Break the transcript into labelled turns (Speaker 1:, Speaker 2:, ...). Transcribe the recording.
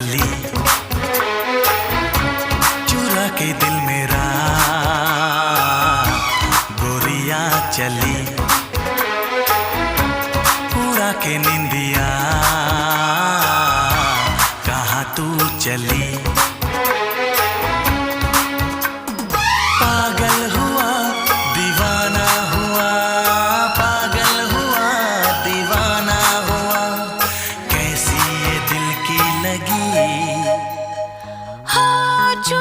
Speaker 1: चली, चुरा के दिल मेरा गोरिया चली, पूरा के निंदिया कहाँ तू चली।